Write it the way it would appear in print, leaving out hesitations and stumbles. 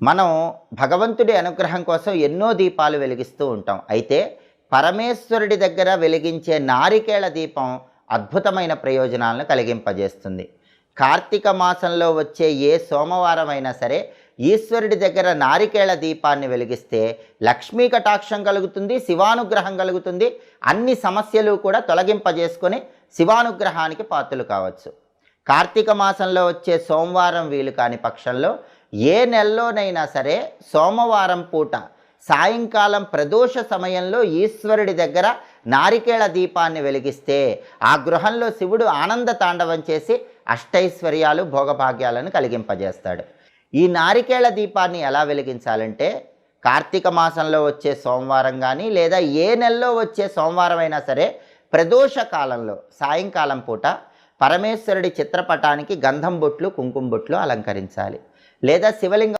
మనం భగవంతుడి అనుగ్రహం కోసం ఎన్నో దీపాలు వెలిగిస్తూ ఉంటాం. అయితే పరమేశ్వరుడి దగ్గర వెలిగించే నారికేళ దీపం అద్భుతమైన ప్రయోజనాలను కలిగింపజేస్తుంది. కార్తీక మాసంలో వచ్చే ఏ సోమవారం అయినా సరే ఈశ్వరుడి దగ్గర నారికేళ దీపాన్ని వెలిగిస్తే లక్ష్మీ కటాక్షం కలుగుతుంది, శివానుగ్రహం కలుగుతుంది. అన్ని సమస్యలు కూడా తొలగింపజేసుకొని శివానుగ్రహానికి పాత్రలు కావచ్చు. కార్తీక మాసంలో వచ్చే సోమవారం వీలు కాని పక్షంలో ఏ నెలలోనైనా సరే సోమవారం పూట సాయంకాలం ప్రదోష సమయంలో ఈశ్వరుడి దగ్గర నారికేళ దీపాన్ని వెలిగిస్తే ఆ గృహంలో శివుడు ఆనంద తాండవం చేసి అష్టైశ్వర్యాలు భోగభాగ్యాలను కలిగింపజేస్తాడు. ఈ నారికేళ దీపాన్ని ఎలా వెలిగించాలంటే కార్తీక మాసంలో వచ్చే సోమవారం కానీ లేదా ఏ నెలలో వచ్చే సోమవారం అయినా సరే ప్రదోష కాలంలో సాయంకాలం పూట పరమేశ్వరుడి చిత్రపటానికి గంధం బొట్లు కుంకుమ బొట్లు అలంకరించాలి. లేదా శివలింగం